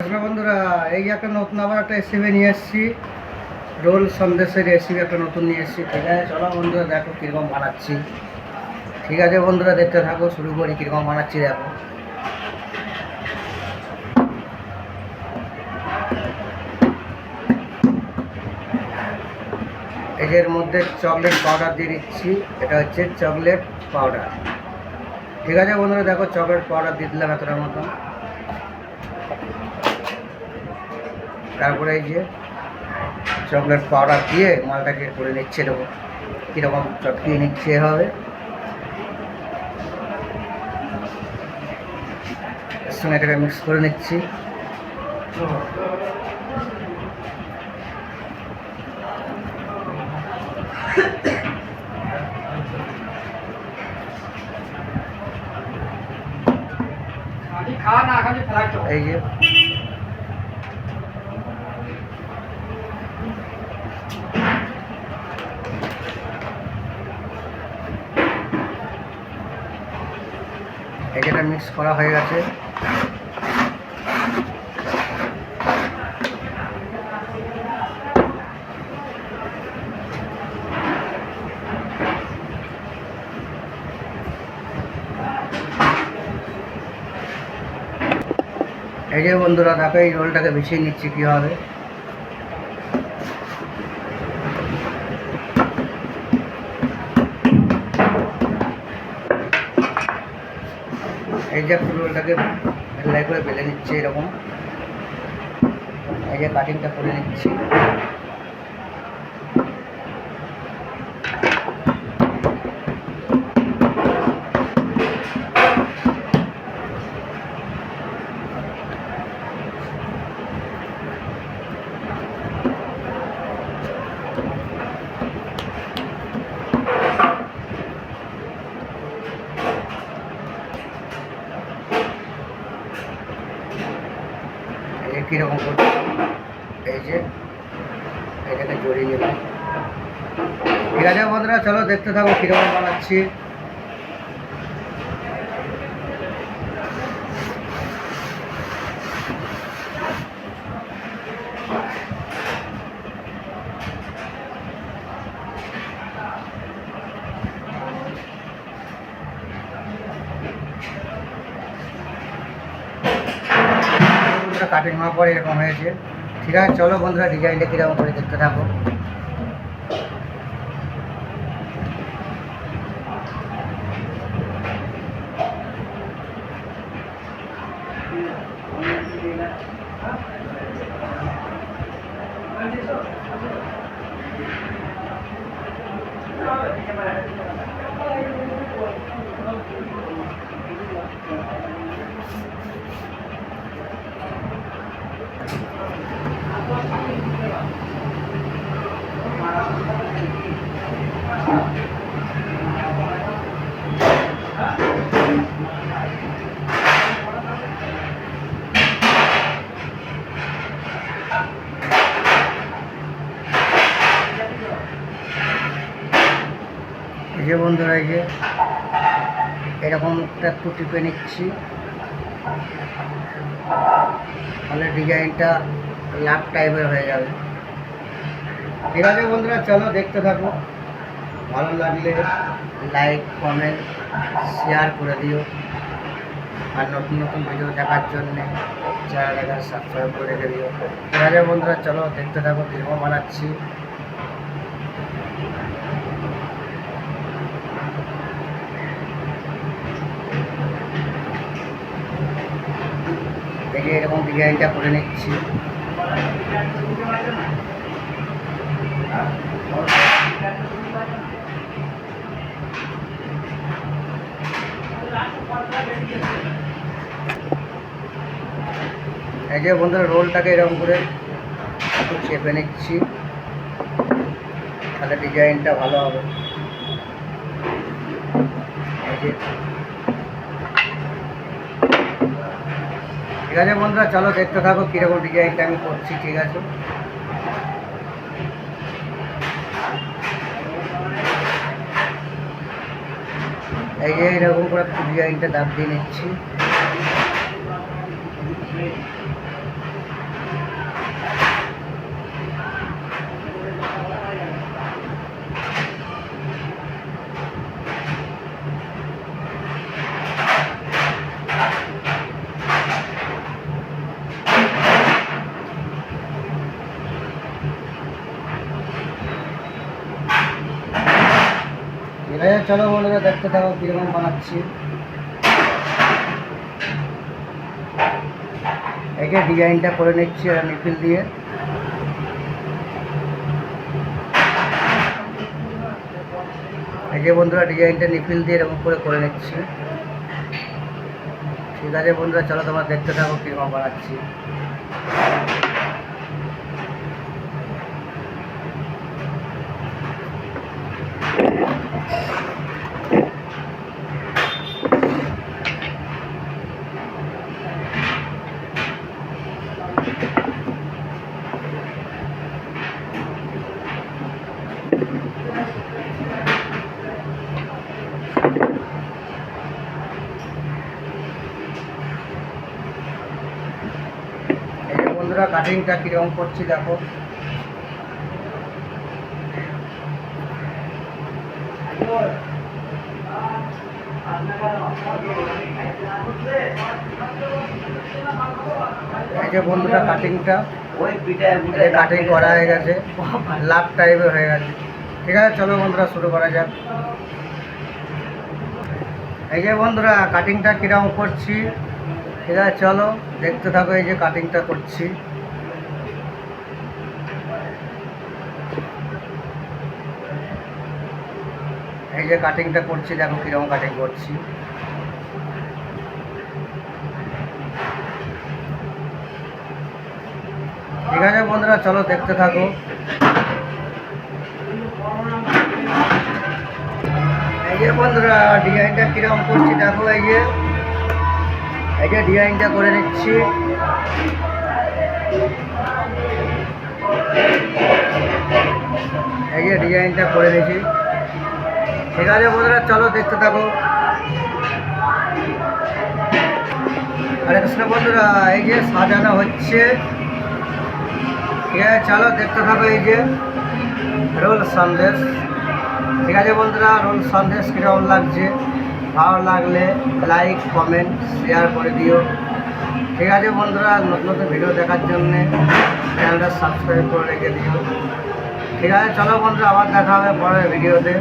নমস্কার বন্ধুরা, এই একটা নতুন আবার একটা রেসিপি নিয়ে এসেছি। রোল সন্দেশের রেসিপি একটা নতুন নিয়ে এসেছি। ঠিক আছে, চলো বন্ধুরা দেখো কীরকম বানাচ্ছি। ঠিক আছে বন্ধুরা, দেখতে থাকো, শুরু করি কীরকম বানাচ্ছি। দেখো, এর মধ্যে চকলেট পাউডার দিয়ে দিচ্ছি। এটা হচ্ছে চকলেট পাউডার। ঠিক আছে বন্ধুরা, দেখো চকলেট পাউডার দিয়ে দিলাম এতটার মতন। তারপরে এই যে চকলেট পাউডার দিয়ে মালটাকে করে নিচ্ছে, দেবো কীরকম চটকিয়ে নিচ্ছে হবে। এর সঙ্গে এটাকে মিক্স করে নিচ্ছি। এই যে এটা মিক্স করা হয়ে গেছে। এই যে বন্ধুরা দেখো, এই রোলটাকে বিছিয়ে নিচ্ছি কীভাবে। এই যে রোলটাকে বেলাই করে বেলে নিচ্ছে এরকম। এই যে কাটিংটা করে নিচ্ছি। কীরকম করছি, এই যে এটাকে জড়িয়ে নিলাম। ঠিক আছে বন্ধুরা, চলো দেখতে থাকো কীরকম বানাচ্ছি। কাটিং হওয়ার পরে এরকম হয়েছে। ঠিক আছে, চলো বন্ধুরা ডিজাইনটা কীরকম করে দেখতে থাকো। এই যে বন্ধুরা, এই যে এরকম একটু টিপে নিচ্ছি, তাহলে ডিজাইনটা লাভ টাইপের হয়ে যাবে। ঠিক আছে বন্ধুরা, চলো দেখতে থাকো। ভালো লাগলে লাইক, কমেন্ট, শেয়ার করে দিও। আর নতুন নতুন ভিডিও দেখার জন্যে চ্যানেলটাকে সাবস্ক্রাইব করে রেখে দিও। ঠিক আছে বন্ধুরা, চলো দেখতে থাকো কীরকম বানাচ্ছি। দেখে এরকম ডিজাইনটা করে নিচ্ছি। এই যে বন্ধুরা, রোলটাকে এরকম করে একটু চেপে নিচ্ছি, তাহলে ডিজাইনটা ভালো হবে। এই যে ঠিক আছে বন্ধুরা, চলো দেখতে থাকো কীরকম ডিজাইনটা আমি করছি। ঠিক আছে, এই যে এরকম করে ডিজাইনটা দাগ দিয়ে নিচ্ছি। চলো বন্ধুরা দেখতে থাকো কীরকম বানাচ্ছি। এই যে ডিজাইনটা করে নিচ্ছি আর নিপিল দিয়ে। এই যে বন্ধুরা ডিজাইনটা নিপিল দিয়ে এরকম করে নিচ্ছি। ঠিক আছে বন্ধুরা, চলো তোমরা দেখতে থাকো কীরকম বানাচ্ছি। এই যে বন্ধুরা কাটিংটা কীরকম করছি দেখো। এই যে বন্ধুরা কাটিংটা কাটিং করা হয়ে গেছে, লাভ টাইপের হয়ে গেছে। ঠিক আছে চলো বন্ধুরা শুরু করা যাক। এই যে বন্ধুরা কাটিংটা কীরকম করছি, ঠিক আছে চলো দেখতে থাকো। এই যে কাটিংটা করছি। এই যে কাটিংটা করছি দেখো কীরকম কাটিং করছি। ঠিক আছে বন্ধুরা চলো দেখতে থাকো। এই যে বন্ধুরা ডিজাইনটা কীরকম করছি দেখো। এই যে ডিজাইনটা করে নিচ্ছি। এই যে ডিজাইনটা করে নিচ্ছি। ঠিক আছে বন্ধুরা চলো দেখতে থাকো। হরে কৃষ্ণ বন্ধুরা, এই যে সাজানো হচ্ছে। ঠিক আছে চলো দেখতে থাকো। এই যে রোল সন্দেশ। ঠিক আছে বন্ধুরা, রোল সন্দেশ কীরকম লাগছে, ভালো লাগলে লাইক কমেন্ট শেয়ার করে দিও। ঠিক আছে বন্ধুরা, নতুন নতুন ভিডিও দেখার জন্যে চ্যানেলটা সাবস্ক্রাইব করে রেখে দিও। ঠিক আছে চলো বন্ধুরা, আবার দেখা হবে পরের ভিডিওতে।